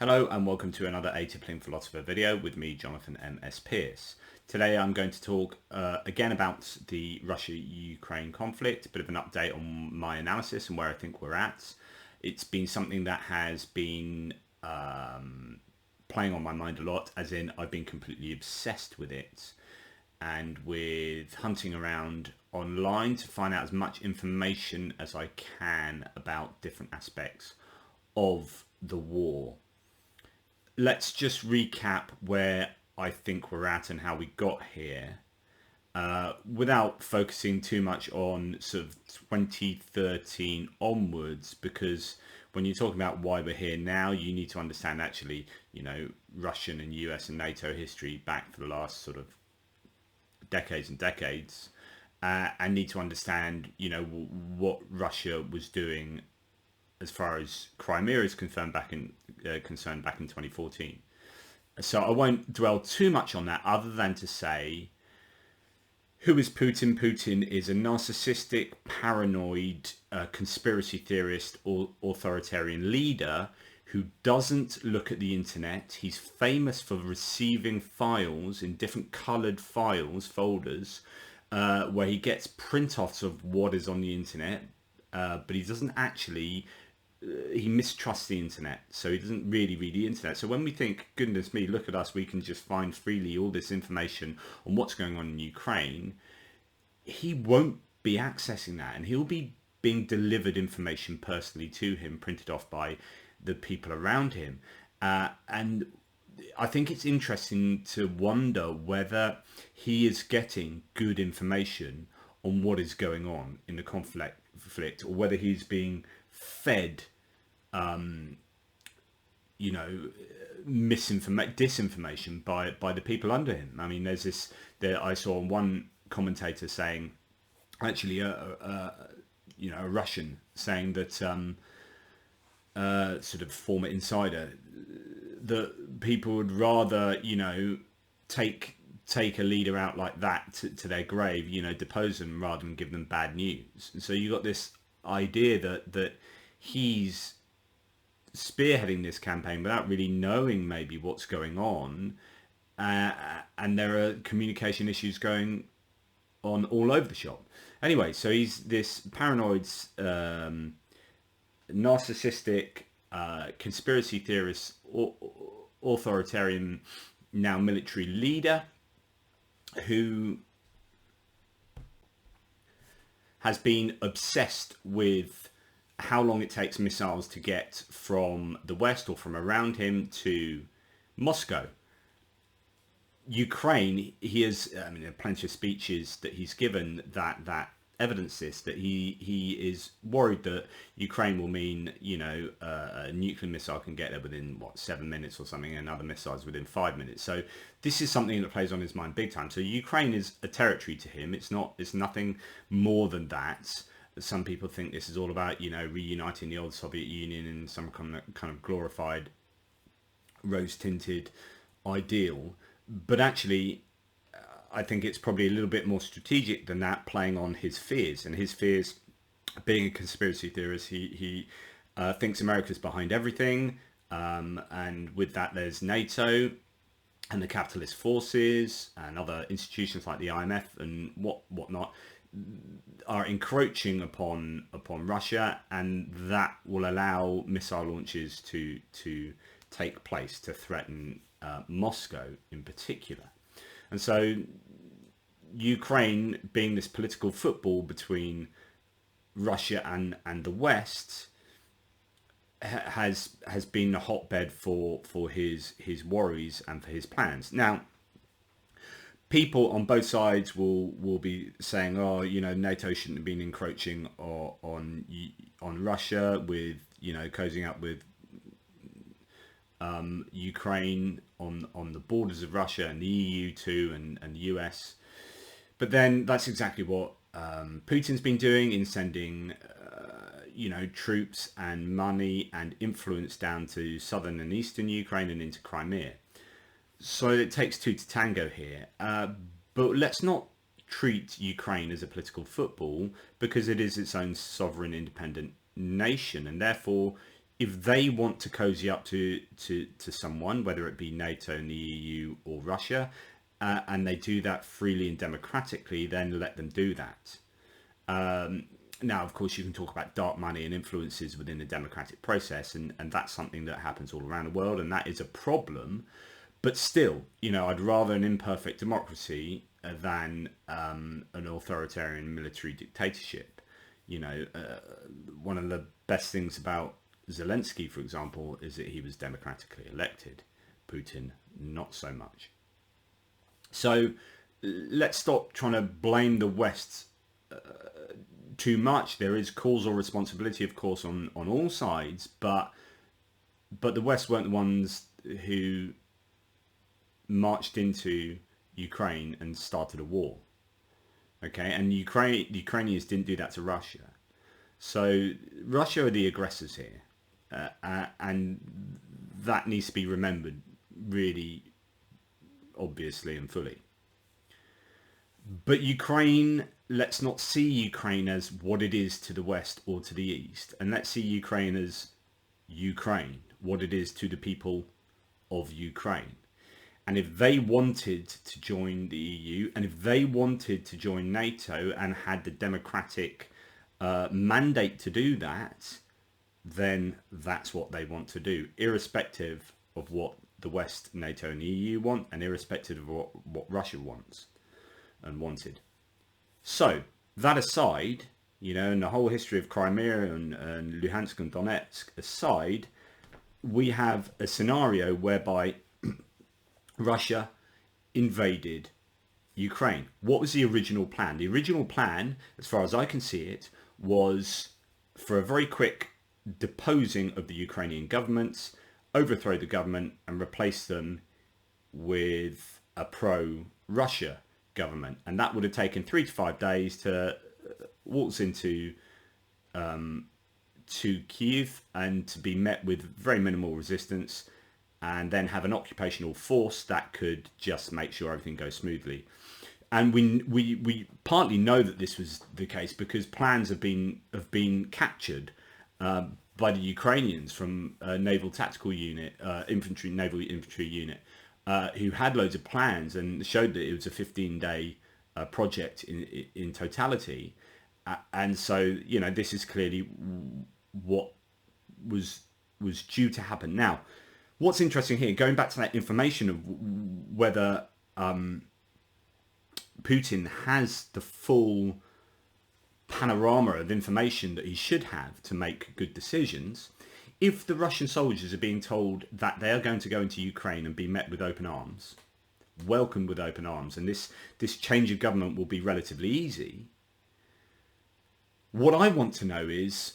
Hello and welcome to another Atypical Philosopher video with me, Jonathan M.S. Pearce. Today I'm going to talk again about the Russia-Ukraine conflict, a bit of an update on my analysis and where I think we're at. It's been something that has been playing on my mind a lot, as in I've been completely obsessed with it and with hunting around online to find out as much information as I can about different aspects of the war. Let's just recap where I think we're at and how we got here, without focusing too much on sort of 2013 onwards, because when you're talking about why we're here now, you need to understand actually, Russian and US and NATO history back for the last sort of decades and decades, and need to understand, what Russia was doing as far as Crimea is concerned back in 2014. So I won't dwell too much on that, other than to say, who is Putin? Putin is a narcissistic, paranoid, conspiracy theorist or authoritarian leader who doesn't look at the internet. He's famous for receiving files in different coloured folders, where he gets print-offs of what is on the internet, but he doesn't actually. He mistrusts the internet, so he doesn't really read the internet. So when we think, goodness me, look at us, we can just find freely all this information on what's going on in Ukraine, he won't be accessing that, and he'll be being delivered information personally to him, printed off by the people around him. And I think it's interesting to wonder whether he is getting good information on what is going on in the conflict, or whether he's being fed disinformation by the people under him. I mean, I saw one commentator saying, actually, a Russian saying that, sort of former insider, that people would rather, take a leader out like that to their grave, depose them rather than give them bad news. And so you got this idea that he's spearheading this campaign without really knowing maybe what's going on, and there are communication issues going on all over the shop. Anyway, so he's this paranoid, narcissistic, conspiracy theorist, authoritarian, now military leader, who has been obsessed with how long it takes missiles to get from the West or from around him to Moscow. Ukraine, there are plenty of speeches that he's given that evidence this, that he is worried that Ukraine will mean, a nuclear missile can get there within 7 minutes or something, and other missiles within 5 minutes. So this is something that plays on his mind big time. So Ukraine is a territory to him. It's nothing more than that. Some people think this is all about, reuniting the old Soviet Union in some kind of glorified, rose-tinted ideal. But actually, I think it's probably a little bit more strategic than that, playing on his fears. And his fears, being a conspiracy theorist, he thinks America's behind everything. And with that, there's NATO and the capitalist forces and other institutions like the IMF and whatnot, are encroaching upon Russia, and that will allow missile launches to take place to threaten Moscow in particular. And so Ukraine, being this political football between Russia and the West, has been a hotbed for his worries and for his plans. Now, people on both sides will be saying, NATO shouldn't have been encroaching on Russia with, cozying up with Ukraine on the borders of Russia, and the EU too, and the US. But then that's exactly what Putin's been doing in sending troops and money and influence down to southern and eastern Ukraine and into Crimea. So it takes two to tango here. But let's not treat Ukraine as a political football, because it is its own sovereign, independent nation, and therefore if they want to cozy up to someone, whether it be NATO and the EU or Russia, and they do that freely and democratically, then let them do that. Now, of course, you can talk about dark money and influences within the democratic process, and that's something that happens all around the world, and that is a problem. But still, I'd rather an imperfect democracy than an authoritarian military dictatorship. One of the best things about Zelensky, for example, is that he was democratically elected. Putin, not so much. So let's stop trying to blame the West too much. There is causal responsibility, of course, on all sides, but the West weren't the ones who marched into Ukraine and started a war. Okay, and the Ukrainians didn't do that to Russia. So Russia are the aggressors here, and that needs to be remembered really obviously and fully. But Ukraine, let's not see Ukraine as what it is to the West or to the East, and let's see Ukraine as Ukraine, what it is to the people of Ukraine. And if they wanted to join the EU, and if they wanted to join NATO and had the democratic mandate to do that, then that's what they want to do, irrespective of what the West, NATO and the EU want, and irrespective of what Russia wants and wanted. So that aside, and the whole history of Crimea and Luhansk and Donetsk aside, we have a scenario whereby Russia invaded Ukraine. What was the original plan? The original plan, as far as I can see it, was for a very quick deposing of the Ukrainian governments, overthrow the government and replace them with a pro-Russia government. And that would have taken 3 to 5 days to waltz into to Kiev and to be met with very minimal resistance, and then have an occupational force that could just make sure everything goes smoothly. And we partly know that this was the case because plans have been captured by the Ukrainians from a naval tactical unit, naval infantry unit, who had loads of plans and showed that it was a 15-day project in totality. And so, this is clearly what was due to happen. Now, what's interesting here, going back to that information of whether Putin has the full panorama of information that he should have to make good decisions, if the Russian soldiers are being told that they are going to go into Ukraine and be met with open arms, welcomed with open arms, and this change of government will be relatively easy, what I want to know is,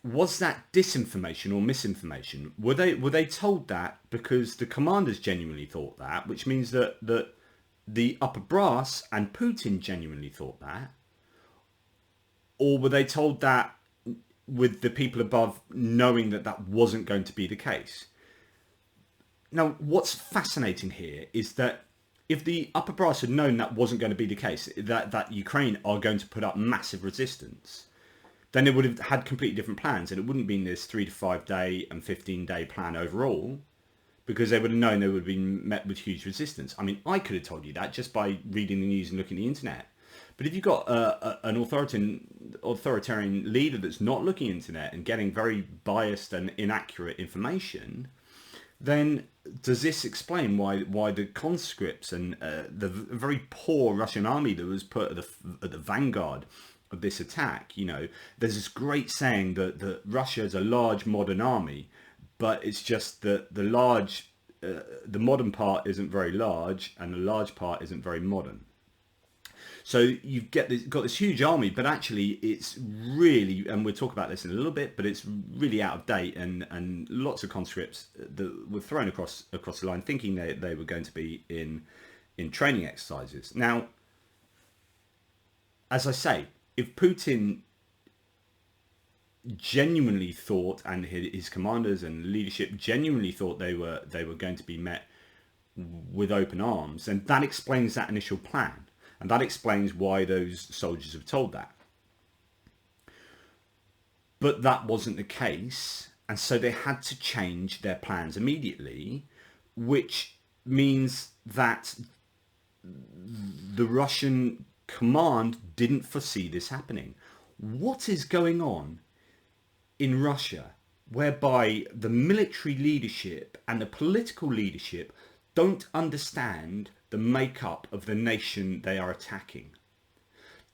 was that disinformation or misinformation? Were they told that because the commanders genuinely thought that, which means that the upper brass and Putin genuinely thought that? Or were they told that with the people above knowing that that wasn't going to be the case? Now, what's fascinating here is that if the upper brass had known that wasn't going to be the case, that Ukraine are going to put up massive resistance, then they would have had completely different plans, and it wouldn't have been this 3 to 5 day and 15-day plan overall, because they would have known they would have been met with huge resistance. I mean, I could have told you that just by reading the news and looking at the internet. But if you've got an authoritarian leader that's not looking at the internet and getting very biased and inaccurate information, then does this explain why the conscripts and the very poor Russian army that was put at the vanguard of this attack, there's this great saying that Russia is a large modern army, but it's just that the modern part isn't very large and the large part isn't very modern. So you've got this huge army, but actually it's really, and we'll talk about this in a little bit, but it's really out of date, and lots of conscripts that were thrown across the line thinking they were going to be in training exercises. Now, as I say, if Putin genuinely thought, and his commanders and leadership genuinely thought they were going to be met with open arms, then that explains that initial plan. And that explains why those soldiers have told that. But that wasn't the case. And so they had to change their plans immediately, which means that the Russian command didn't foresee this happening. What is going on in Russia whereby the military leadership and the political leadership don't understand the makeup of the nation they are attacking?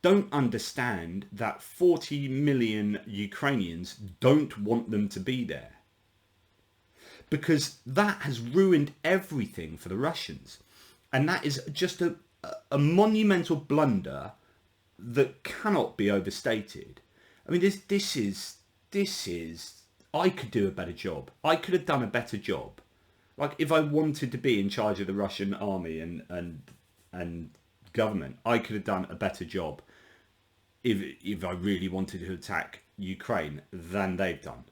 Don't understand that 40 million Ukrainians don't want them to be there, because that has ruined everything for the Russians. And that is just a monumental blunder that cannot be overstated. I mean, this is, I could do a better job. I could have done a better job. Like, if I wanted to be in charge of the Russian army and government, I could have done a better job if I really wanted to attack Ukraine than they've done.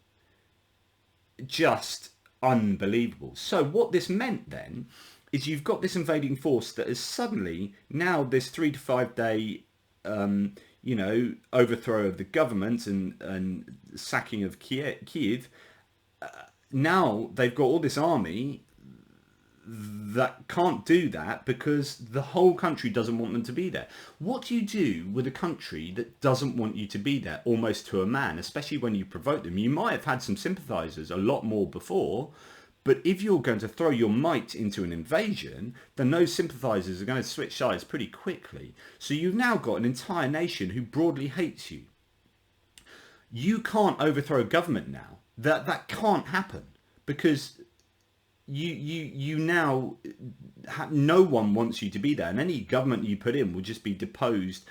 Just unbelievable. So what this meant then is you've got this invading force that is suddenly, now this 3 to 5 day overthrow of the government and sacking of Kiev. Now they've got all this army that can't do that because the whole country doesn't want them to be there. What do you do with a country that doesn't want you to be there, almost to a man, especially when you provoke them? You might have had some sympathizers, a lot more before, but if you're going to throw your might into an invasion, then those sympathizers are going to switch sides pretty quickly. So you've now got an entire nation who broadly hates you. You can't overthrow a government now. That can't happen, because you now no one wants you to be there, and any government you put in will just be deposed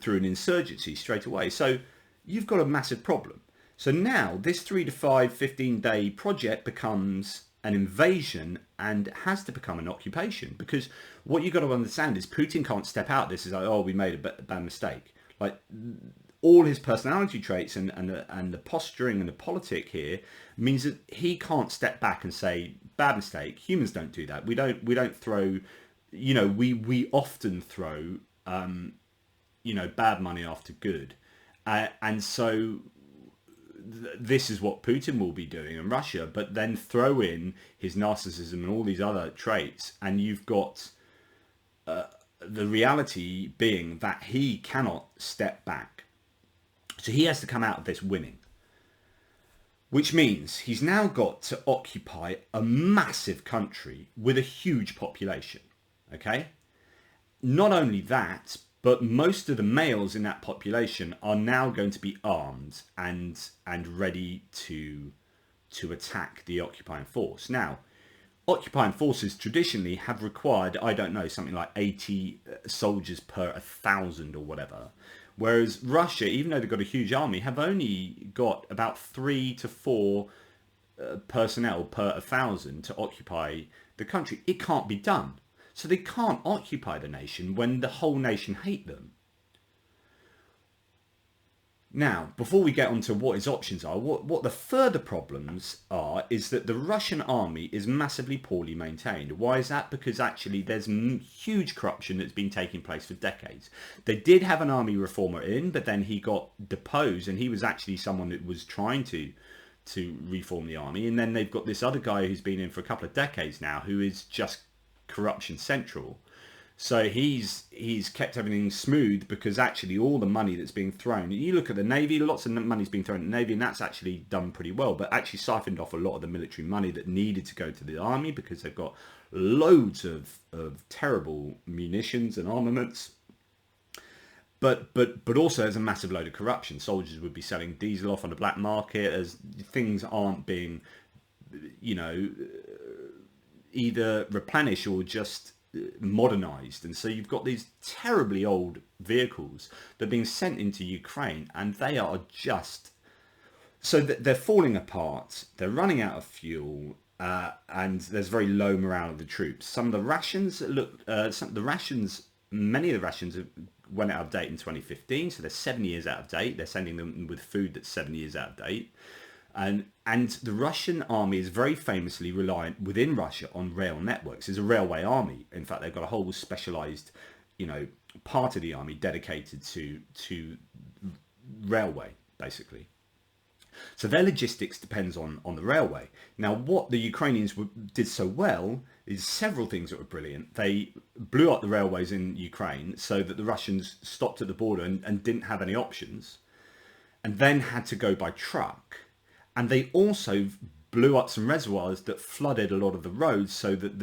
through an insurgency straight away. So you've got a massive problem. So now this 3 to 5, 15-day project becomes an invasion and has to become an occupation, because what you've got to understand is Putin can't step out. This is like, oh, we made a bad mistake. Like, all his personality traits and the posturing and the politic here means that he can't step back and say, bad mistake. Humans don't do that. We don't throw, we often throw, bad money after good. And so this is what Putin will be doing in Russia, but then throw in his narcissism and all these other traits, and you've got the reality being that he cannot step back. So he has to come out of this winning, which means he's now got to occupy a massive country with a huge population. Okay? Not only that, but most of the males in that population are now going to be armed and ready to attack the occupying force. Now, occupying forces traditionally have required, I don't know, something like 80 soldiers per 1,000 or whatever. Whereas Russia, even though they've got a huge army, have only got about 3 to 4 personnel per 1,000 to occupy the country. It can't be done. So they can't occupy the nation when the whole nation hate them. Now, before we get on to what his options are, what the further problems are is that the Russian army is massively poorly maintained. Why is that? Because actually there's huge corruption that's been taking place for decades. They did have an army reformer in, but then he got deposed, and he was actually someone that was trying to reform the army. And then they've got this other guy who's been in for a couple of decades now, who is just corruption central. So he's kept everything smooth, because actually all the money that's being thrown, you look at the Navy, lots of money's being thrown at the Navy, and that's actually done pretty well, but actually siphoned off a lot of the military money that needed to go to the army, because they've got loads of terrible munitions and armaments. But also there's a massive load of corruption. Soldiers would be selling diesel off on the black market, as things aren't being, either replenished or just modernized. And so you've got these terribly old vehicles that are being sent into Ukraine, and they are just, so that they're falling apart, they're running out of fuel, and there's very low morale of the troops. Some of the rations many of the rations went out of date in 2015, so they're 7 years out of date. They're sending them with food that's 7 years out of date. And the Russian army is very famously reliant within Russia on rail networks. It's a railway army. In fact, they've got a whole specialized, part of the army dedicated to railway, basically. So their logistics depends on the railway. Now, what the Ukrainians did so well is several things that were brilliant. They blew up the railways in Ukraine so that the Russians stopped at the border and didn't have any options, and then had to go by truck. And they also blew up some reservoirs that flooded a lot of the roads, so that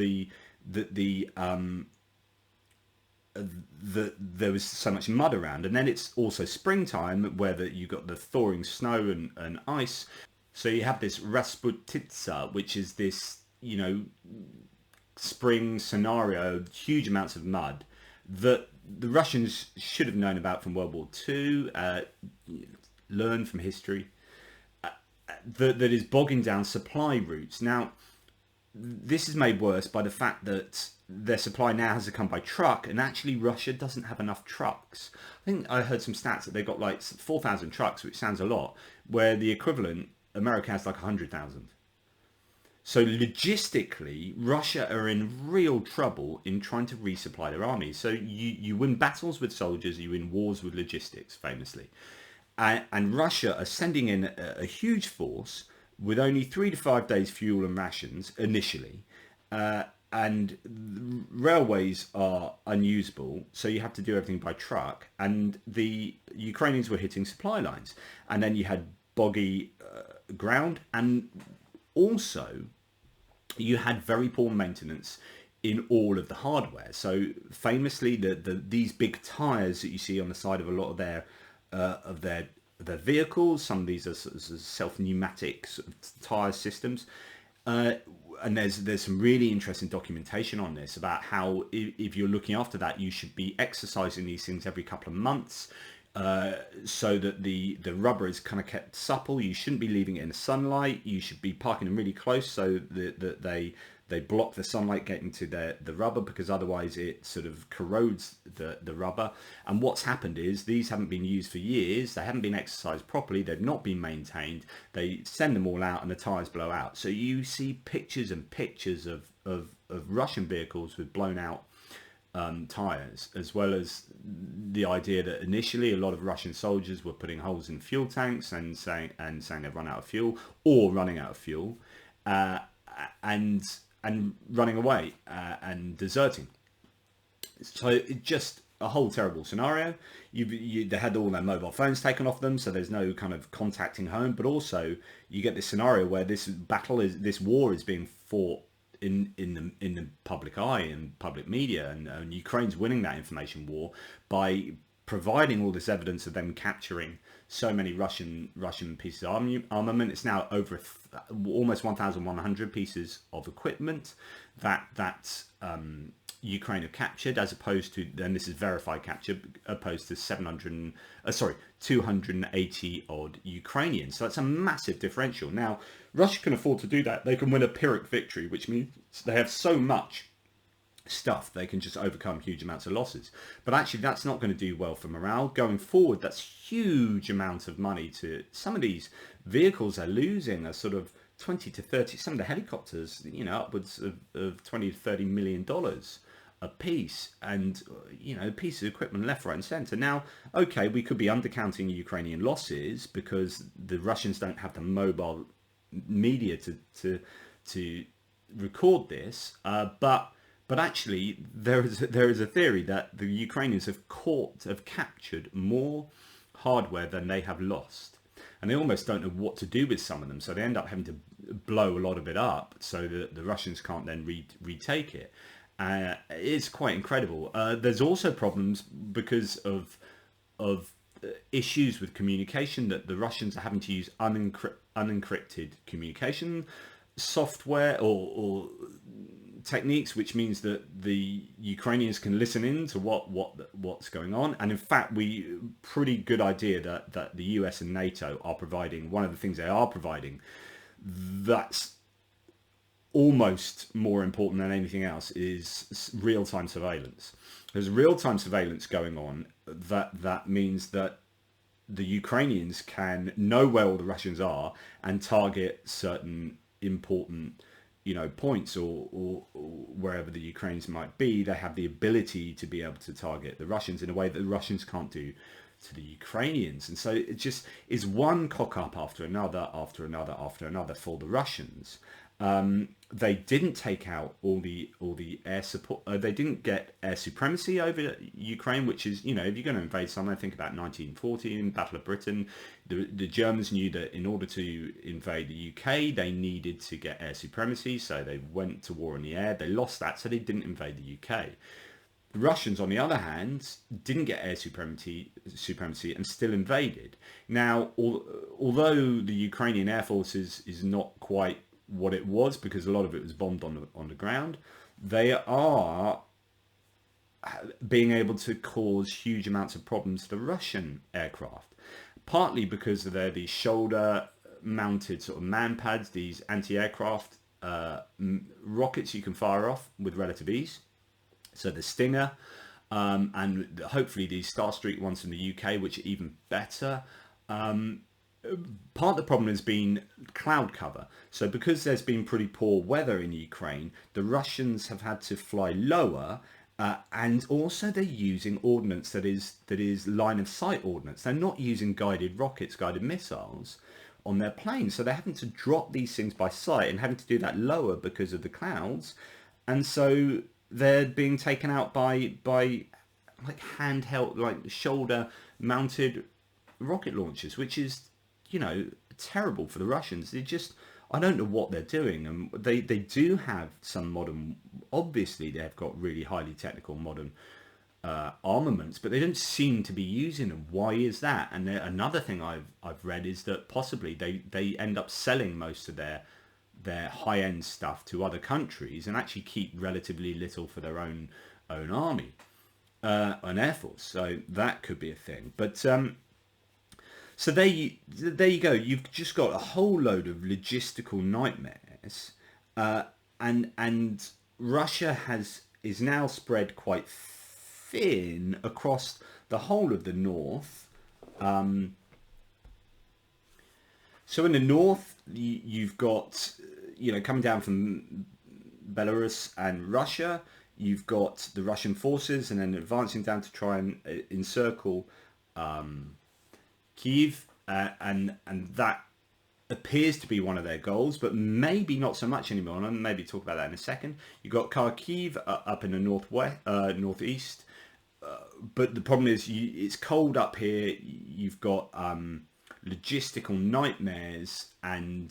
there was so much mud around. And then it's also springtime where you got the thawing snow and ice. So you have this Rasputitsa, which is this, spring scenario, huge amounts of mud that the Russians should have known about from World War II, learn from history, that is bogging down supply routes. Now, this is made worse by the fact that their supply now has to come by truck, and actually Russia doesn't have enough trucks. I think I heard some stats that they've got like 4,000 trucks, which sounds a lot, where the equivalent, America has like 100,000. So logistically, Russia are in real trouble in trying to resupply their army. So you win battles with soldiers, you win wars with logistics, famously. And Russia are sending in a huge force with only 3 to 5 days fuel and rations initially. And railways are unusable, so you have to do everything by truck. And the Ukrainians were hitting supply lines. And then you had boggy ground, and also you had very poor maintenance in all of the hardware. So famously, these big tires that you see on the side of a lot of their vehicles, some of these are self-pneumatic sort of tire systems, and there's some really interesting documentation on this about how if you're looking after that, you should be exercising these things every couple of months, so that the rubber is kind of kept supple. You shouldn't be leaving it in the sunlight. You should be parking them really close so that they block the sunlight getting to the rubber, because otherwise it sort of corrodes the rubber. And what's happened is these haven't been used for years. They haven't been exercised properly. They've not been maintained. They send them all out and the tires blow out. So you see pictures and pictures of Russian vehicles with blown out tires, as well as the idea that initially a lot of Russian soldiers were putting holes in fuel tanks and saying they've run out of fuel or running out of fuel, and running away and deserting. So it's just a whole terrible scenario. They had all their mobile phones taken off them, so there's no kind of contacting home. But also you get this scenario where this war is being fought in the public eye and public media, and Ukraine's winning that information war by providing all this evidence of them capturing so many Russian pieces of armament. It's now over almost 1,100 pieces of equipment that Ukraine have captured, as opposed to, and this is verified capture, opposed to 280 odd Ukrainians. So that's a massive differential. Now, Russia can afford to do that. They can win a Pyrrhic victory, which means they have so much stuff they can just overcome huge amounts of losses. But actually that's not going to do well for morale going forward. That's huge amounts of money. To some of these vehicles they're losing are sort of 20 to 30, some of the helicopters, upwards of 20 to 30 million dollars a piece, and pieces of equipment left, right and center. Now, okay, we could be undercounting Ukrainian losses because the Russians don't have the mobile media to record this, but actually there is a theory that the Ukrainians have captured more hardware than they have lost, and they almost don't know what to do with some of them, so they end up having to blow a lot of it up so that the Russians can't then retake it. It's quite incredible. There's also problems because of issues with communication, that the Russians are having to use unencrypted communication software or techniques, which means that the Ukrainians can listen in to what's going on. And in fact, pretty good idea that the US and NATO are providing, one of the things they are providing that's almost more important than anything else, is real-time surveillance. There's real-time surveillance going on that means that the Ukrainians can know where all the Russians are and target certain important points or wherever the Ukrainians might be, they have the ability to be able to target the Russians in a way that the Russians can't do to the Ukrainians. And so it just is one cock up after another, after another, after another for the Russians. They didn't take out all the air support. They didn't get air supremacy over Ukraine, which is, if you're going to invade somewhere, think about 1914, Battle of Britain. The Germans knew that in order to invade the UK, they needed to get air supremacy, so they went to war in the air. They lost that, so they didn't invade the UK. The Russians, on the other hand, didn't get air supremacy and still invaded. Now, although the Ukrainian Air Force is not quite what it was, because a lot of it was bombed on the ground, they are being able to cause huge amounts of problems to the Russian aircraft, partly because of these shoulder mounted sort of man pads, these anti-aircraft rockets you can fire off with relative ease. So the Stinger, and hopefully these Starstreak ones from the UK, which are even better. Part of the problem has been cloud cover. So because there's been pretty poor weather in Ukraine, the Russians have had to fly lower, and also they're using ordnance that is line of sight ordnance. They're not using guided rockets, guided missiles on their planes. So they're having to drop these things by sight and having to do that lower because of the clouds. And so they're being taken out by like handheld, like shoulder mounted rocket launchers, which is, terrible for the Russians. I don't know what they're doing. And they do have some modern, obviously they've got really highly technical modern armaments, but they don't seem to be using them. Why is that? And another thing I've read is that possibly they end up selling most of their high-end stuff to other countries and actually keep relatively little for their own army and air force. So that could be a thing. But so there you go. You've just got a whole load of logistical nightmares, and Russia is now spread quite thin across the whole of the north. So in the north, you've got, coming down from Belarus and Russia, you've got the Russian forces, and then advancing down to try and encircle Kyiv, and that appears to be one of their goals, but maybe not so much anymore. And I'll maybe talk about that in a second. You've got Kharkiv up in the northeast, but the problem is it's cold up here. You've got logistical nightmares, and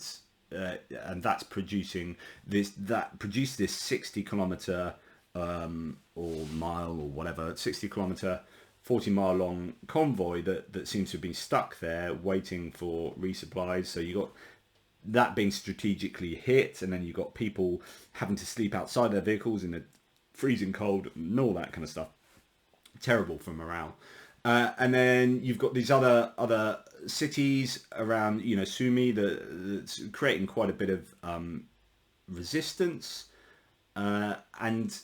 that's producing this 60-kilometer or mile or whatever, 60-kilometer 40-mile long convoy that seems to have been stuck there waiting for resupplies. So you got that being strategically hit, and then you've got people having to sleep outside their vehicles in the freezing cold and all that kind of stuff. Terrible for morale. And then you've got these other cities around, Sumy, that's creating quite a bit of resistance. And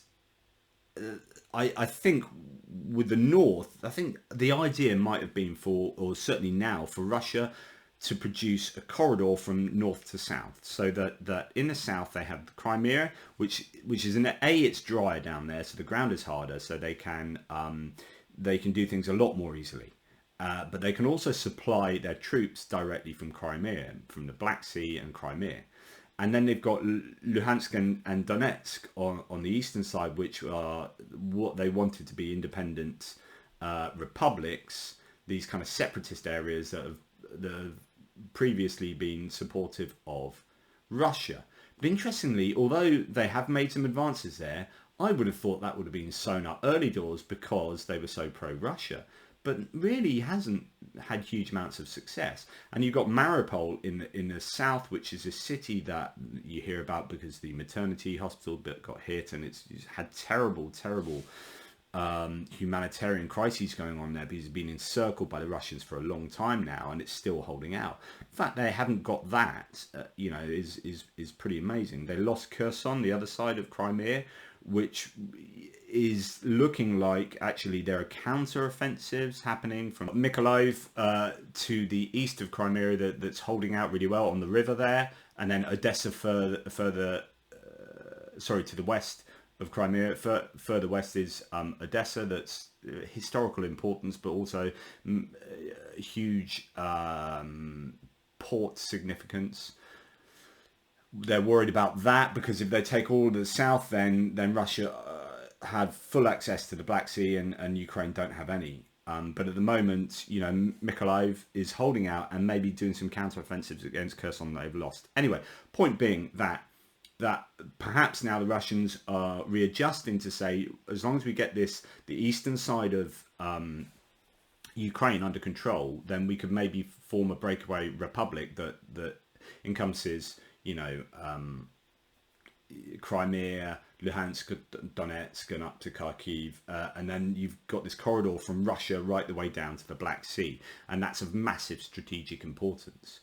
I think with the north, I think the idea might have been or certainly now, for Russia to produce a corridor from north to south, so that in the south they have the Crimea, which is it's drier down there, so the ground is harder, so they can do things a lot more easily. But they can also supply their troops directly from Crimea, from the Black Sea and Crimea. And then they've got Luhansk and Donetsk on the eastern side, which are what they wanted to be independent republics, these kind of separatist areas that have previously been supportive of Russia. But interestingly, although they have made some advances there, I would have thought that would have been sewn up early doors because they were so pro-Russia. But really hasn't had huge amounts of success. And you've got Mariupol in the south, which is a city that you hear about because the maternity hospital got hit, and it's had terrible humanitarian crises going on there because it's been encircled by the Russians for a long time now, and it's still holding out. The fact they haven't got that, is pretty amazing. They lost Kherson, the other side of Crimea, which is looking like actually there are counter-offensives happening from Mykolaiv to the east of Crimea that's holding out really well on the river there, and then Odessa further sorry, to the west of Crimea. Further west is Odessa. That's historical importance, but also huge port significance. They're worried about that because if they take all of the south, then Russia had full access to the Black Sea, and Ukraine don't have any. But at the moment, you know, Mykolaiv is holding out and maybe doing some counter-offensives against Kherson they've lost. Anyway, point being that perhaps now the Russians are readjusting to say, as long as we get the eastern side of Ukraine under control, then we could maybe form a breakaway republic that encompasses, you know, Crimea, Luhansk, Donetsk, and up to Kharkiv, and then you've got this corridor from Russia right the way down to the Black Sea, and that's of massive strategic importance.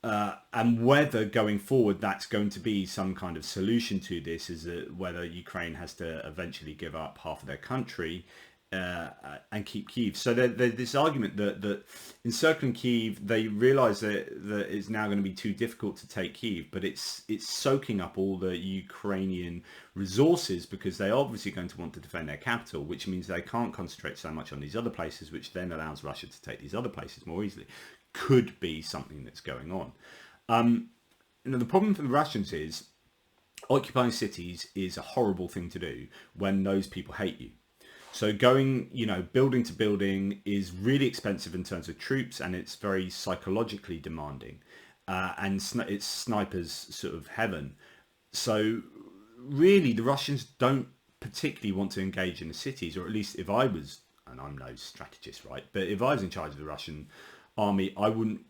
And whether going forward that's going to be some kind of solution to this, is whether Ukraine has to eventually give up half of their country and keep Kyiv. So there's this argument that encircling Kyiv, they realise that it's now going to be too difficult to take Kyiv, but it's soaking up all the Ukrainian resources because they're obviously going to want to defend their capital, which means they can't concentrate so much on these other places, which then allows Russia to take these other places more easily. Could be something that's going on. You know, the problem for the Russians is occupying cities is a horrible thing to do when those people hate you. So going, you know, building to building is really expensive in terms of troops, and it's very psychologically demanding, and it's snipers sort of heaven. So really the Russians don't particularly want to engage in the cities, or at least if I was, and I'm no strategist, right, but if I was in charge of the Russian army, I wouldn't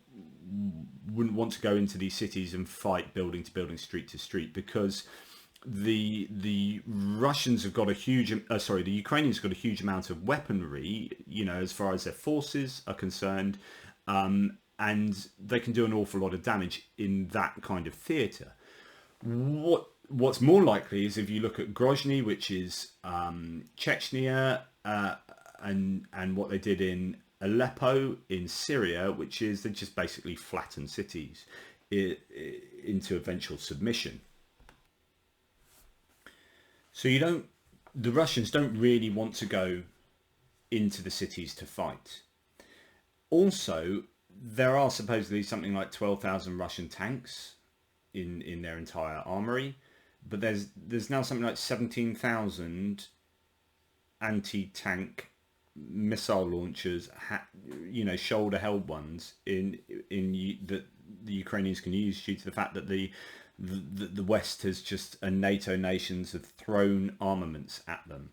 want to go into these cities and fight building to building, street to street, because the Russians have got a huge, the Ukrainians have got a huge amount of weaponry, you know, as far as their forces are concerned, and they can do an awful lot of damage in that kind of theatre. What's more likely is if you look at Grozny, which is Chechnya, and what they did in Aleppo in Syria, which is they just basically flatten cities into eventual submission. So the Russians don't really want to go into the cities to fight. Also, there are supposedly something like 12,000 Russian tanks in their entire armory, but there's now something like 17,000 anti-tank missile launchers, you know, shoulder-held ones that the Ukrainians can use due to the fact that the West has just, and NATO nations have thrown armaments at them.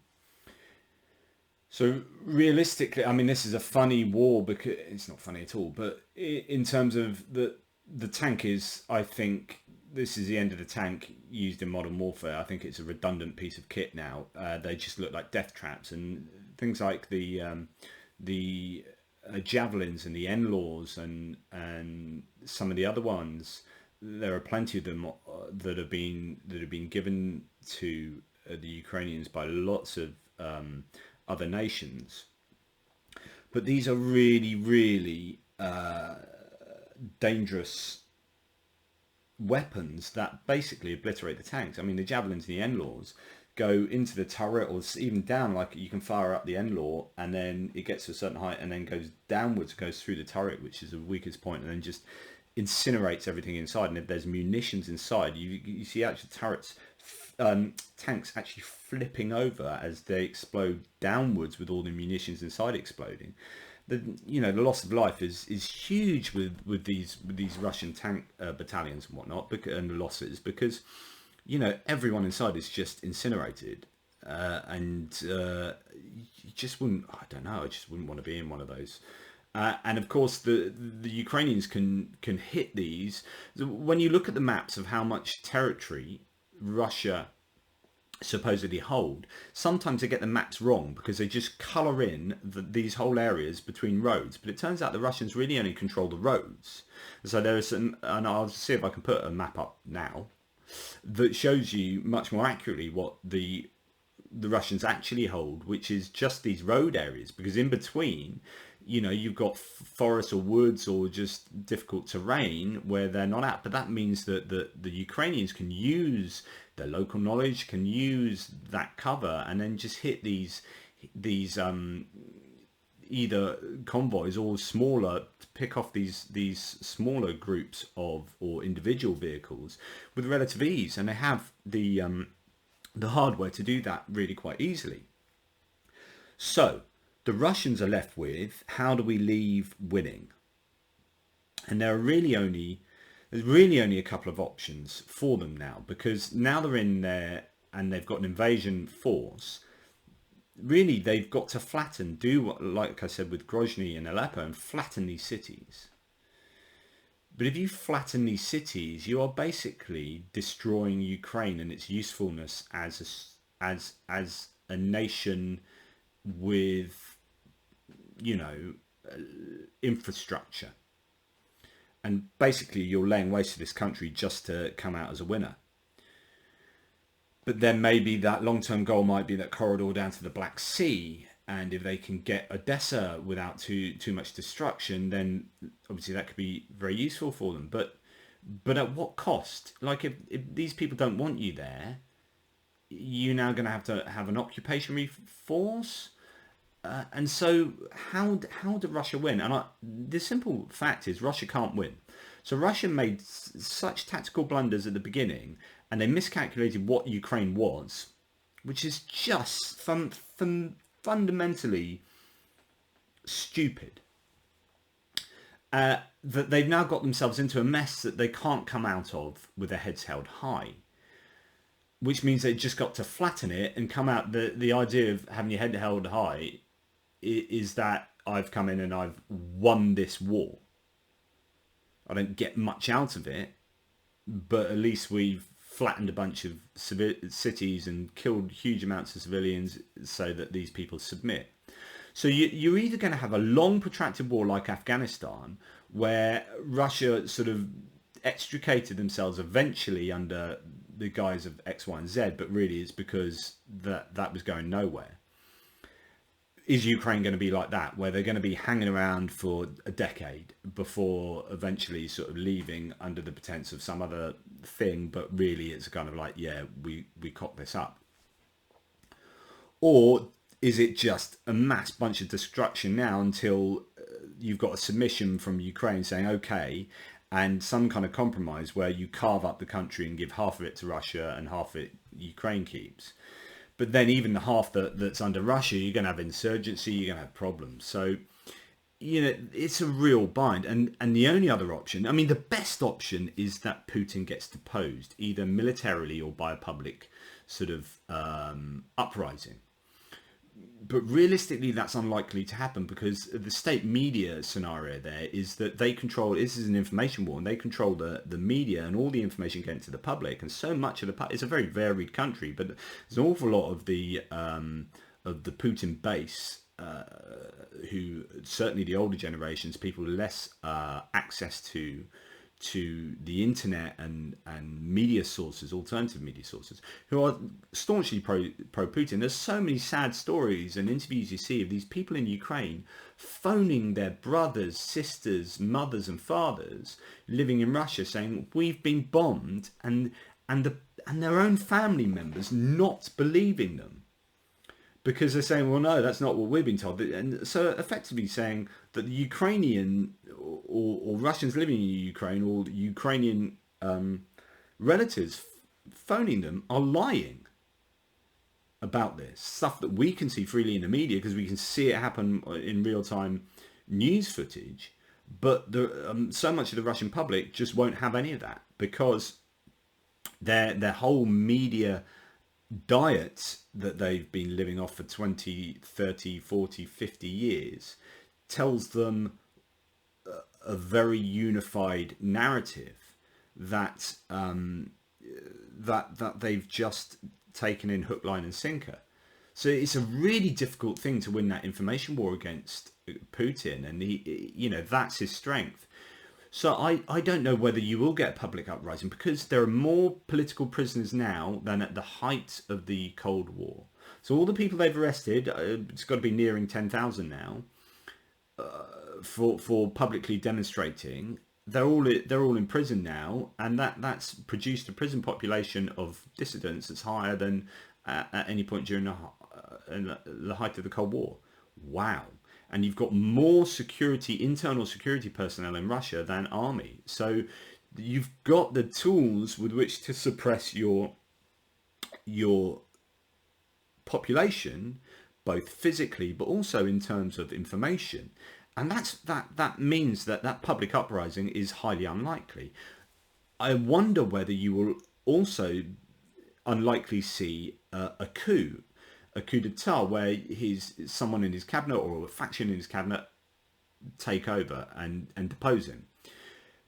So realistically, I mean, this is a funny war because it's not funny at all, but in terms of the tank is, I think this is the end of the tank used in modern warfare. I think it's a redundant piece of kit now. They just look like death traps, and things like the javelins and the NLAWs and some of the other ones. There are plenty of them that have been given to the Ukrainians by lots of other nations, but these are really, really dangerous weapons that basically obliterate the tanks. I mean, the javelins and the NLAWs go into the turret, or even down, like you can fire up the NLAW and then it gets to a certain height and then goes downwards, goes through the turret, which is the weakest point, and then just incinerates everything inside. And if there's munitions inside, you see actual tanks actually flipping over as they explode downwards with all the munitions inside exploding. The loss of life is huge with these Russian tank battalions and whatnot, and the losses, because you know everyone inside is just incinerated, and you just wouldn't. I don't know. I just wouldn't want to be in one of those. And of course, the Ukrainians can hit these. When you look at the maps of how much territory Russia supposedly hold, sometimes they get the maps wrong because they just colour in these whole areas between roads. But it turns out the Russians really only control the roads. So there is and I'll see if I can put a map up now that shows you much more accurately what the Russians actually hold, which is just these road areas, because in between, you know, you've got forests or woods or just difficult terrain where they're not at. But that means that the Ukrainians can use their local knowledge, can use that cover, and then just hit these either convoys or smaller, pick off these smaller groups of or individual vehicles with relative ease, and they have the hardware to do that really quite easily. So the Russians are left with, how do we leave winning? And there's really only a couple of options for them now, because now they're in there and they've got an invasion force. Really, they've got to flatten, do what, like I said, with Grozny and Aleppo, and flatten these cities. But if you flatten these cities, you are basically destroying Ukraine and its usefulness as a nation with, you know, infrastructure. And basically you're laying waste to this country just to come out as a winner. But then maybe that long-term goal might be that corridor down to the Black Sea, and if they can get Odessa without too much destruction, then obviously that could be very useful for them. But at what cost? Like if these people don't want you there, you're now going to have an occupation force. And so how did Russia win? And the simple fact is Russia can't win. So Russia made such tactical blunders at the beginning, and they miscalculated what Ukraine was, which is just fundamentally stupid. That they've now got themselves into a mess that they can't come out of with their heads held high. Which means they've just got to flatten it and come out. The idea of having your head held high is that I've come in and I've won this war. I don't get much out of it, but at least we've flattened a bunch of cities and killed huge amounts of civilians so that these people submit. So you're either going to have a long protracted war like Afghanistan, where Russia sort of extricated themselves eventually under the guise of X, Y, and Z, but really it's because that was going nowhere. Is Ukraine going to be like that, where they're going to be hanging around for a decade before eventually sort of leaving under the pretense of some other thing, but really it's kind of like, yeah, we cocked this up? Or is it just a mass bunch of destruction now until you've got a submission from Ukraine saying, okay, and some kind of compromise where you carve up the country and give half of it to Russia and half of it Ukraine keeps? But then even the half that's under Russia, you're going to have insurgency, you're going to have problems. So, you know, it's a real bind. And the only other option, I mean, the best option is that Putin gets deposed, either militarily or by a public sort of uprising. But realistically, that's unlikely to happen, because the state media scenario there is that they control, this is an information war, and they control the media and all the information getting to the public. And so much of it's a very varied country, but there's an awful lot of the Putin base, who certainly the older generations, people with less access to the internet and media sources, alternative media sources, who are staunchly pro Putin. There's so many sad stories and interviews you see of these people in Ukraine phoning their brothers, sisters, mothers and fathers living in Russia saying, we've been bombed, and their own family members not believing them, because they're saying, well, no, that's not what we've been told. And so effectively saying that the Ukrainian or Russians living in Ukraine, or Ukrainian relatives phoning them, are lying about this stuff that we can see freely in the media, because we can see it happen in real-time news footage. But so much of the Russian public just won't have any of that, because their whole media diet that they've been living off for 20, 30, 40, 50 years tells them a very unified narrative that that they've just taken in hook, line and sinker. So it's a really difficult thing to win that information war against Putin, and he, you know, that's his strength. So I don't know whether you will get a public uprising, because there are more political prisoners now than at the height of the Cold War. So all the people they've arrested, it's got to be nearing 10,000 now. for publicly demonstrating. They're all in prison now, and that's produced a prison population of dissidents that's higher than at any point during the height of the Cold War. Wow. And you've got more internal security personnel in Russia than army. So you've got the tools with which to suppress your population, both physically but also in terms of information. And that means that public uprising is highly unlikely. I wonder whether you will also unlikely see a coup d'etat, where someone in his cabinet or a faction in his cabinet take over and depose him.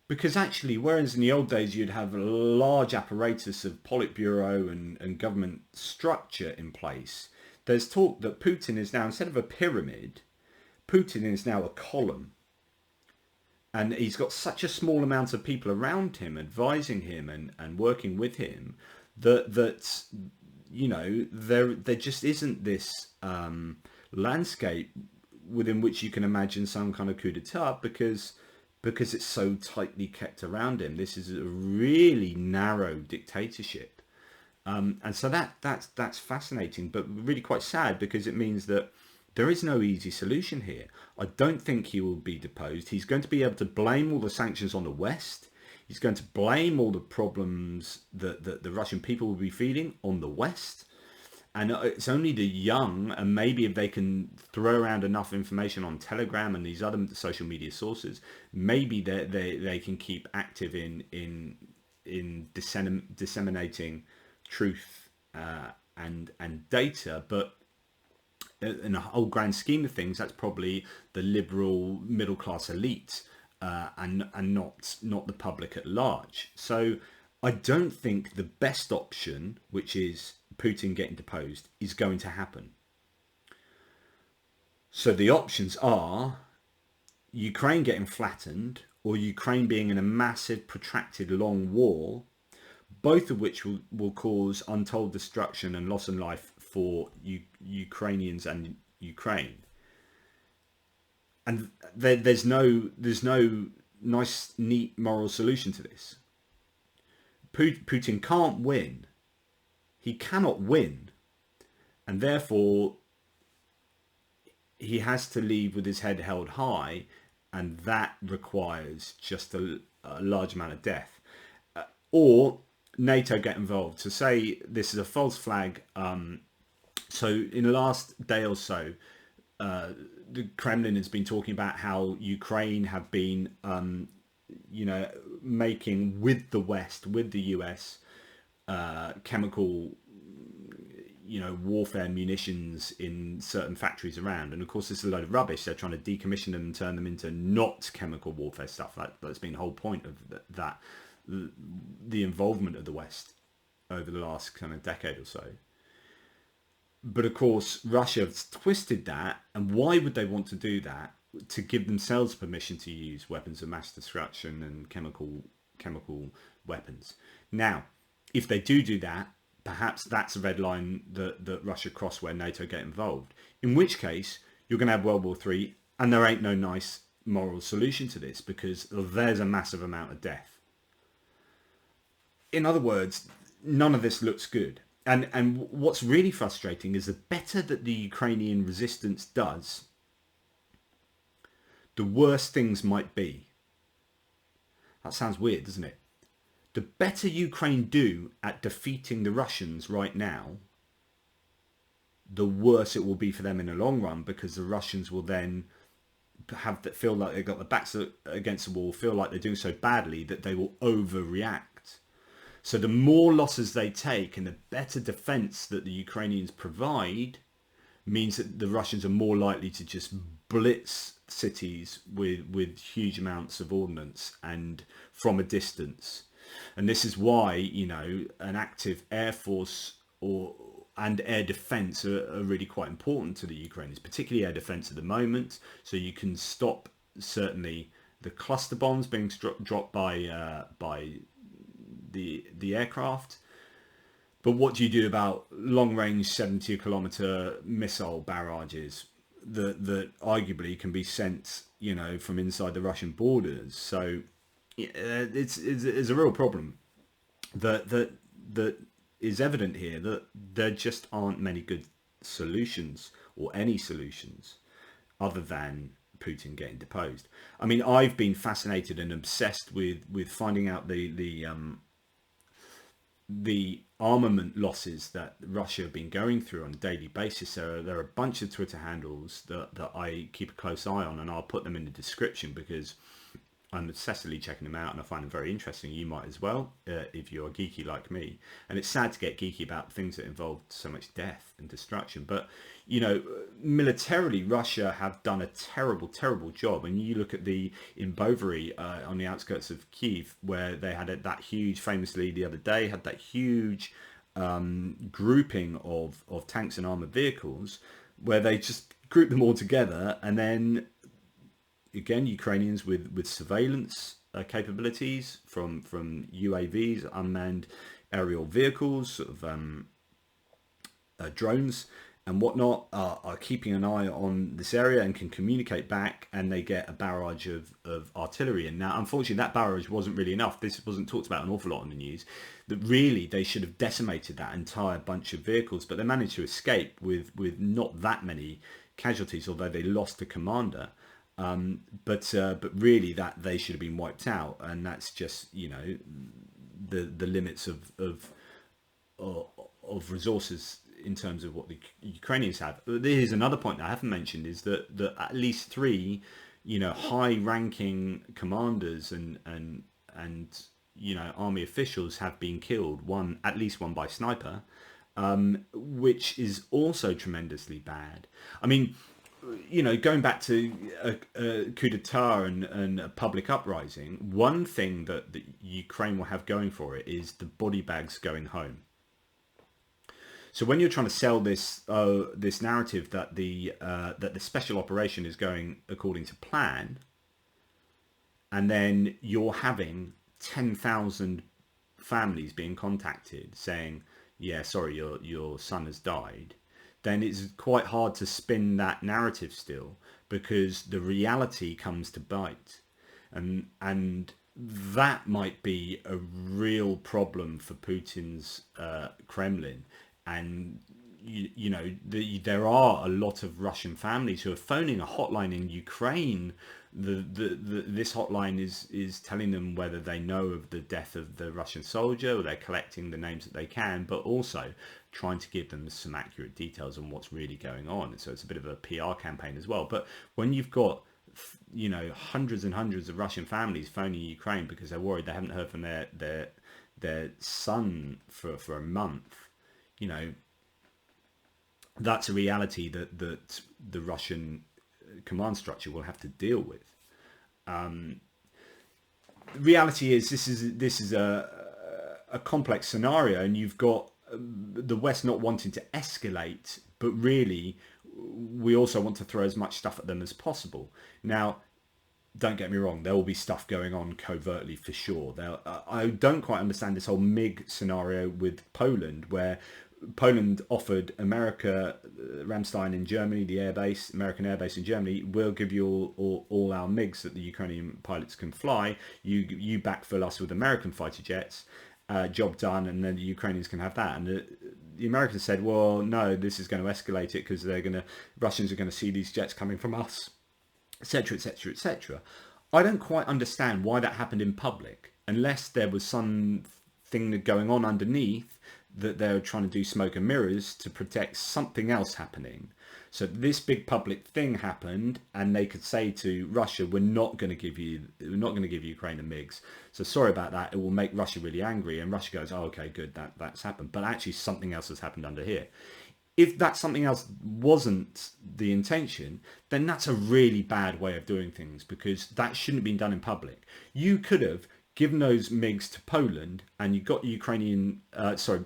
Because actually, whereas in the old days you'd have a large apparatus of Politburo and government structure in place, there's talk that Putin is now, instead of a pyramid, Putin is now a column. And he's got such a small amount of people around him advising him and working with him that you know, there just isn't this landscape within which you can imagine some kind of coup d'etat, because it's so tightly kept around him. This is a really narrow dictatorship, and so that's fascinating, but really quite sad, because it means that there is no easy solution here. I don't think he will be deposed. He's going to be able to blame all the sanctions on the West. He's going to blame all the problems that the Russian people will be feeling on the West. And it's only the young, and maybe if they can throw around enough information on Telegram and these other social media sources, maybe they can keep active in disseminating truth and data. But in a whole grand scheme of things, that's probably the liberal middle class elite, and not the public at large. So I don't think the best option, which is Putin getting deposed, is going to happen. So the options are Ukraine getting flattened, or Ukraine being in a massive, protracted, long war, both of which will cause untold destruction and loss of life for Ukrainians and Ukraine. And there's no nice, neat moral solution to this. Putin can't win. He cannot win. And therefore, he has to leave with his head held high, and that requires just a large amount of death. Or NATO get involved. To say this is a false flag. So in the last day or so, the Kremlin has been talking about how Ukraine have been, making with the West, with the US, chemical, warfare munitions in certain factories around. And of course, this is a load of rubbish. They're trying to decommission them and turn them into not chemical warfare stuff. That's been the whole point of that, the involvement of the West over the last kind of decade or so. But of course, Russia has twisted that. And why would they want to do that? To give themselves permission to use weapons of mass destruction and chemical weapons. Now, if they do that, perhaps that's a red line that Russia cross where NATO get involved. In which case, you're going to have World War III, and there ain't no nice moral solution to this, because there's a massive amount of death. In other words, none of this looks good. And what's really frustrating is the better that the Ukrainian resistance does, the worse things might be. That sounds weird, doesn't it? The better Ukraine do at defeating the Russians right now, the worse it will be for them in the long run, because the Russians will then feel like they've got their backs against the wall, feel like they're doing so badly that they will overreact. So the more losses they take and the better defense that the Ukrainians provide means that the Russians are more likely to just blitz cities with huge amounts of ordnance and from a distance. And this is why, an active air force and air defense are really quite important to the Ukrainians, particularly air defense at the moment. So you can stop certainly the cluster bombs being dropped by the aircraft. But what do you do about long-range 70-kilometer missile barrages? that arguably can be sent, from inside the Russian borders. So it's a real problem that is evident here, that there just aren't many good solutions or any solutions other than Putin getting deposed. I mean, I've been fascinated and obsessed with finding out the armament losses that Russia have been going through on a daily basis. There are a bunch of Twitter handles that I keep a close eye on, and I'll put them in the description because I'm obsessively checking them out and I find them very interesting. You might as well, if you're geeky like me. And it's sad to get geeky about things that involve so much death and destruction. But, militarily, Russia have done a terrible, terrible job. And you look at in Bovary, on the outskirts of Kiev, where they had that huge, famously the other day, had that huge grouping of tanks and armoured vehicles, where they just grouped them all together, and then again, Ukrainians with surveillance capabilities from UAVs, unmanned aerial vehicles, sort of drones and whatnot, are keeping an eye on this area and can communicate back, and they get a barrage of artillery. And now, unfortunately, that barrage wasn't really enough. This wasn't talked about an awful lot on the news, that really they should have decimated that entire bunch of vehicles, but they managed to escape with not that many casualties, although they lost the commander. But really, that they should have been wiped out, and that's just the limits of resources in terms of what the Ukrainians have. Here's another point that I haven't mentioned, is that at least three high-ranking commanders and army officials have been killed. At least one by sniper, which is also tremendously bad. I mean, going back to a coup d'etat and a public uprising, one thing that Ukraine will have going for it is the body bags going home. So when you're trying to sell this narrative that the special operation is going according to plan, and then you're having 10,000 families being contacted saying, "Yeah, sorry, your son has died," then it's quite hard to spin that narrative still, because the reality comes to bite, and that might be a real problem for Putin's Kremlin. And there are a lot of Russian families who are phoning a hotline in Ukraine. This hotline is telling them whether they know of the death of the Russian soldier, or they're collecting the names that they can, but also trying to give them some accurate details on what's really going on. So it's a bit of a PR campaign as well. But when you've got hundreds and hundreds of Russian families phoning Ukraine because they're worried, they haven't heard from their son for a month, that's a reality that the Russian command structure will have to deal with. The reality is this is a complex scenario, and you've got the West not wanting to escalate, but really we also want to throw as much stuff at them as possible. Now, don't get me wrong, there will be stuff going on covertly for sure. I don't quite understand this whole MiG scenario with Poland, where Poland offered America, Ramstein in Germany, the American airbase in Germany, we'll give you all our MiGs that the Ukrainian pilots can fly. You backfill us with American fighter jets, job done, and then the Ukrainians can have that. And the Americans said, well, no, this is going to escalate it, because Russians are going to see these jets coming from us, etc., etc., etc. I don't quite understand why that happened in public, unless there was something going on underneath, that they're trying to do smoke and mirrors to protect something else happening. So this big public thing happened, and they could say to Russia, we're not going to give Ukraine the MiGs. So sorry about that. It will make Russia really angry. And Russia goes, oh, okay, good, that's happened. But actually something else has happened under here. If that something else wasn't the intention, then that's a really bad way of doing things, because that shouldn't have been done in public. You could have given those MiGs to Poland, and you got Ukrainian, to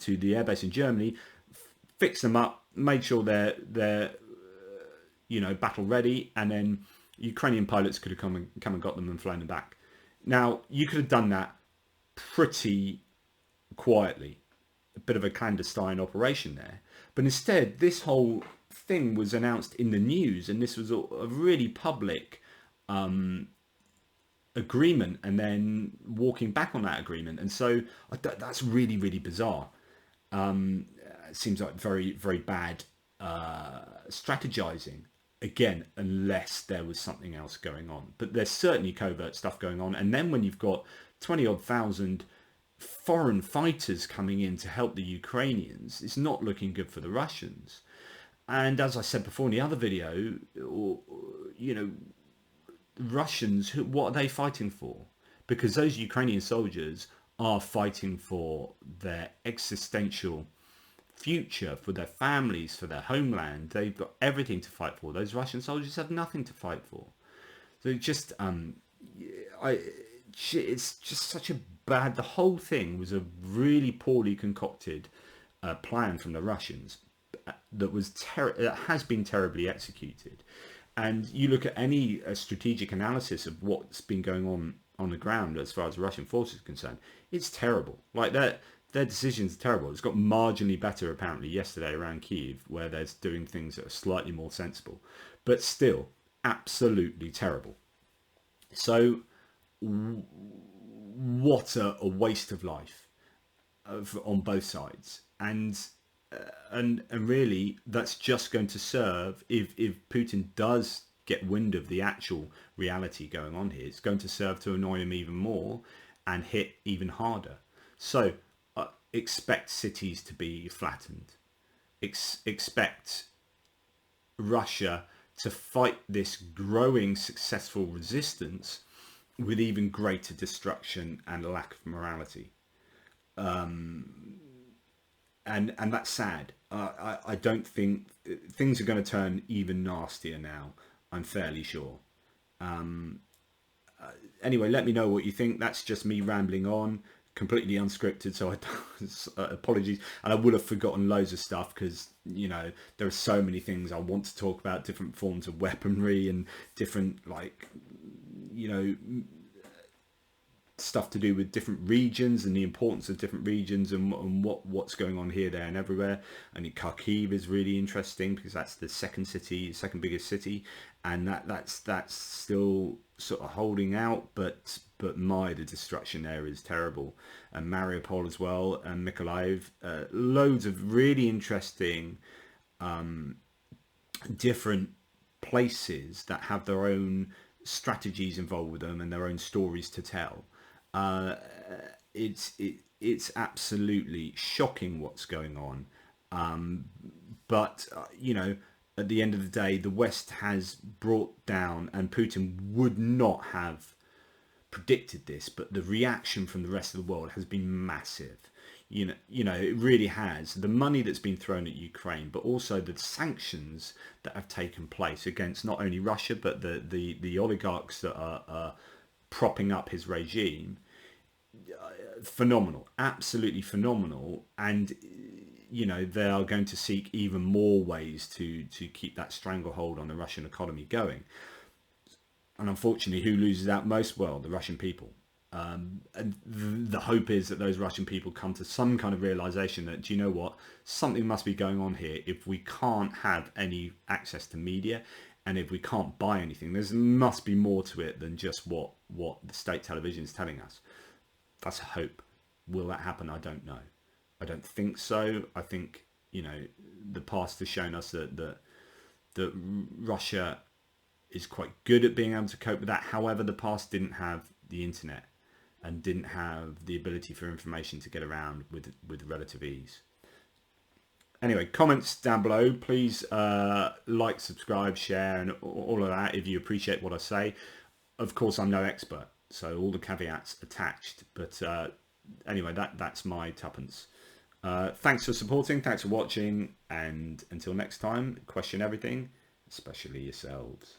the airbase in Germany, fixed them up, made sure they're battle ready, and then Ukrainian pilots could have come and got them and flown them back. Now, you could have done that pretty quietly, a bit of a clandestine operation there. But instead, this whole thing was announced in the news, and this was a really public agreement, and then walking back on that agreement. And so that's really, really bizarre. It seems like very, very bad strategizing. Again, unless there was something else going on. But there's certainly covert stuff going on. And then when you've got 20 odd thousand foreign fighters coming in to help the Ukrainians, it's not looking good for the Russians. And as I said before in the other video, you know, Russians, what are they fighting for? Because those Ukrainian soldiers are fighting for their existential future, for their families, for their homeland. They've got everything to fight for. Those Russian soldiers have nothing to fight for. So just, it's just such a bad. The whole thing was a really poorly concocted plan from the Russians that was that has been terribly executed. And you look at any strategic analysis of what's been going on the ground as far as the Russian forces are concerned, it's terrible. Like their decisions are terrible. It's got marginally better apparently yesterday around Kyiv, where they're doing things that are slightly more sensible, but still absolutely terrible. So what a waste of life on both sides. And really that's just going to serve, if Putin does get wind of the actual reality going on here, it's going to serve to annoy him even more and hit even harder. So expect cities to be flattened. Expect Russia to fight this growing successful resistance with even greater destruction and a lack of morality. And that's sad. I don't think things are going to turn even nastier now. I'm fairly sure. Anyway, let me know what you think. That's just me rambling on, completely unscripted, so apologies. And I would have forgotten loads of stuff because, you know, there are so many things I want to talk about, different forms of weaponry and different, like, you know, stuff to do with different regions and the importance of different regions and what's going on here, there and everywhere. And Kharkiv is really interesting because that's the second biggest city, and that's still sort of holding out, but the destruction there is terrible. And Mariupol as well, and Mykolaiv, loads of really interesting different places that have their own strategies involved with them and their own stories to tell. It's absolutely shocking what's going on, but you know, at the end of the day, the West has brought down, and Putin would not have predicted this, but the reaction from the rest of the world has been massive. You know, it really has. The money that's been thrown at Ukraine, but also the sanctions that have taken place against not only Russia but the oligarchs that are propping up his regime. Phenomenal, absolutely phenomenal. And you know, they are going to seek even more ways to keep that stranglehold on the Russian economy going. And unfortunately, who loses out most? Well, the Russian people. And the hope is that those Russian people come to some kind of realization that, do you know what, something must be going on here. If we can't have any access to media, and if we can't buy anything, there must be more to it than just what the state television is telling us. That's a hope. Will that happen? I don't know. I don't think so. I think, you know, the past has shown us that Russia is quite good at being able to cope with that. However, the past didn't have the internet and didn't have the ability for information to get around with relative ease. Anyway, comments down below. Please like, subscribe, share, and all of that if you appreciate what I say. Of course, I'm no expert, so all the caveats attached. But anyway, that's my tuppence. Thanks for supporting, thanks for watching, and until next time, question everything, especially yourselves.